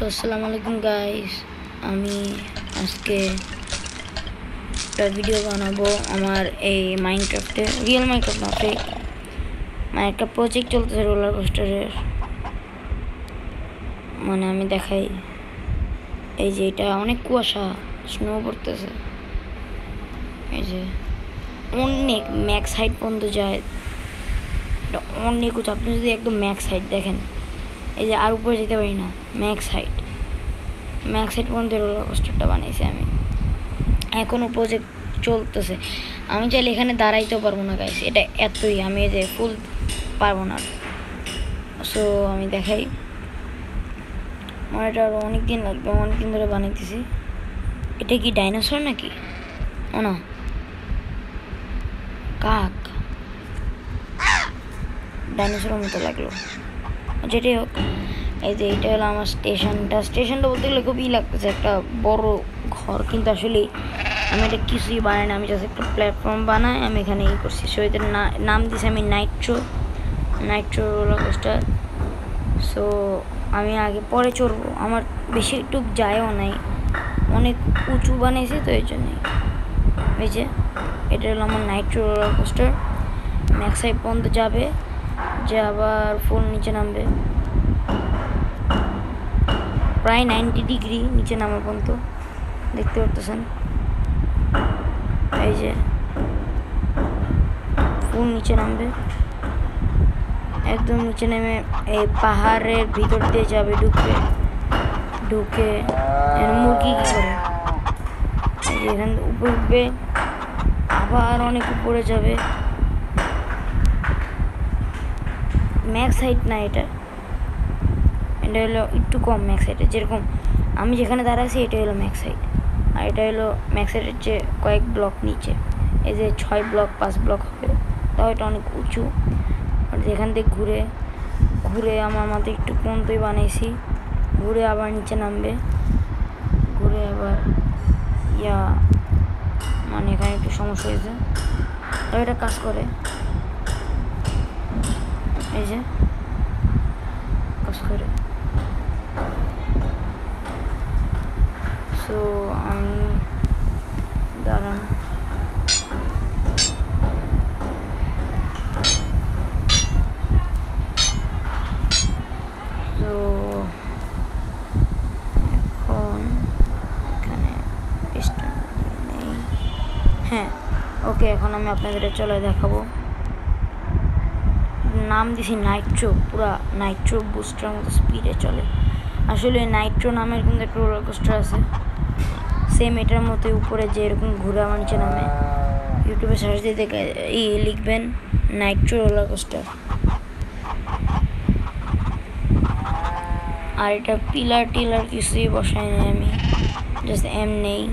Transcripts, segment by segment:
তো আসসালামু আলাইকুম গাইস, আমি আজকে একটা ভিডিও বানাবো আমার এই মাইনক্রাফটে, রিয়েল মাইনক্রাফট না ফেক। মানে একটা প্রজেক্ট চলতেছে রোলার কোস্টারের। মানে আমি দেখাই, এই যে এটা অনেক কুয়াশা, স্নো পড়তেছে, এই যে অনেক ম্যাক্স হাইট পর্যন্ত যায়, এটা অনেক উঁচু। আপনি যদি একদম ম্যাক্স হাইট দেখেন, এই যে আর উপরে যেতে পারি না, ম্যাক্স হাইট পর্যন্ত রোলার কোস্টারটা বানিয়েছি আমি। এখনও প্রজেক্ট চলতেছে, আমি চাইলে এখানে দাঁড়াইতেও পারবো না গাইস, এটা এতই, আমি এই যে ফুল পারবো না। সো আমি দেখাই, আমার এটা আরও অনেক দিন লাগবে, অনেক দিন ধরে বানাইতেছি। এটা কি ডাইনোসর নাকি? ও না, কাক, ডাইনোসরের মতো লাগলো। যেটাই হোক, এই যে এটা হলো আমার স্টেশনটা বলতে গেলে খুবই লাগতেছে একটা বড় ঘর, কিন্তু আসলে আমি এটা কিছুই বানাই না, আমি জাস্ট একটা প্ল্যাটফর্ম বানাই, আমি এখানে ই করছি। সো এটার নাম দিয়েছি আমি নাইট্রো রোলার কোস্টার। সো আমি আগে পরে চড়বো, আমার বেশি একটু যায়ও নাই, অনেক উঁচু বানিয়েছি তো এই জন্যই। এই যে এটা হলো আমার Nitro roller coaster, max height পর্যন্ত যাবে, যে আবার ফুল নিচে নামবে, প্রায় 90 ডিগ্রি নিচে নামা পর্যন্ত, দেখতে পারতেছেন। এই যে ফুল নিচে নামবে, একদম নিচে নেমে এই পাহাড়ের ভিতর দিয়ে যাবে, ঢুকে মুরগি কী করে এখান উপরে উঠবে, আবার অনেক উপরে যাবে। ম্যাক্স হাইট না, এটা হলো একটু কম ম্যাক্স হাইটের, যেরকম আমি যেখানে দাঁড়াচ্ছি এটা হলো ম্যাক্স হাইট, আর এটা হলো ম্যাক্স হাইটের চেয়ে কয়েক ব্লক নিচে, এই যে 6 ব্লক 5 ব্লক হবে, তাও এটা অনেক উঁচু। আর যেখান থেকে ঘুরে আমার মতো একটু পর্যন্তই বানাইছি, ঘুরে আবার নিচে নামবে, ঘুরে আবার মানে এখানে একটু সমস্যা হয়েছে, তো এটা কাজ করে, এই যে কাজ করে। সো আমি দাঁড়ান, তো এখন এখানে নেই, হ্যাঁ ওকে, এখন আমি আপনাদের চলে দেখাবো। নাম দিছি নাইট্রো, পুরা নাইট্রো বুস্টার মতো স্পিডে চলে। আসলে নাইট্রো নামের কিন্তু একটা রোলার কোস্টার আছে, সেম এটার মতো উপরে যে এরকম ঘুরে আমার নিচে নামে। ইউটিউবে সার্চ দিয়ে দেখে লিখবেন নাইট্রো রোলার কোস্টার। আর এটা পিলার টিলার কিছুই বসাই নাই আমি, জাস্ট নেই,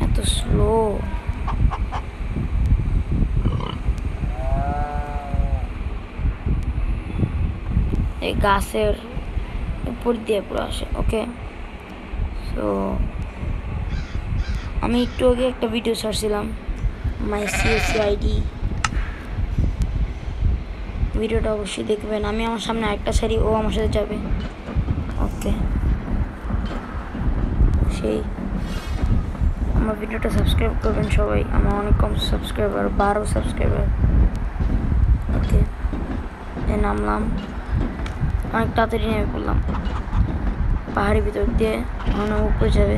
এত স্লো। এই গাছের উপর দিয়ে পুরো আসে। ওকে, সো আমি একটু আগে একটা ভিডিও ছাড়ছিলাম, মাই সিএসি আইডি, ভিডিওটা অবশ্যই দেখবেন। আমি আমার সামনে আরেকটা ছাড়ি, ও আমার সাথে যাবে। ওকে, সেই আমার ভিডিওটা সাবস্ক্রাইব করবেন সবাই, আমার অনেক কম সাবস্ক্রাইবার, 12 সাবস্ক্রাইবার। ওকে, নামলাম, অনেক তাড়াতাড়ি নেমে পড়লাম পাহাড়ের ভিতর দিয়ে, মনে উপরে যাবে,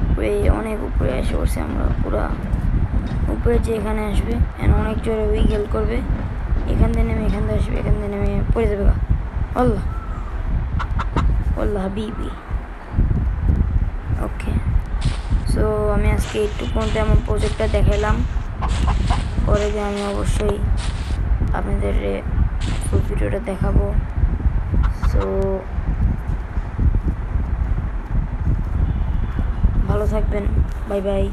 উপরে অনেক উপরে এসে পড়ছি আমরা, পুরা উপরে যে এখানে আসবে, অনেক জোরে উইগেল করবে, এখান থেকে নেমে এখান থেকে আসবে, এখান থেকে নেমে পড়ে যাবে গা। আল্লাহ হাবিবি। ওকে, সো আমি আজকে একটু পর্যন্ত আমার প্রজেক্টটা দেখালাম, পরে যে আমি অবশ্যই আপনাদের ফুল ভিডিওটা দেখাবো। সো ভালো থাকবেন, বাই বাই।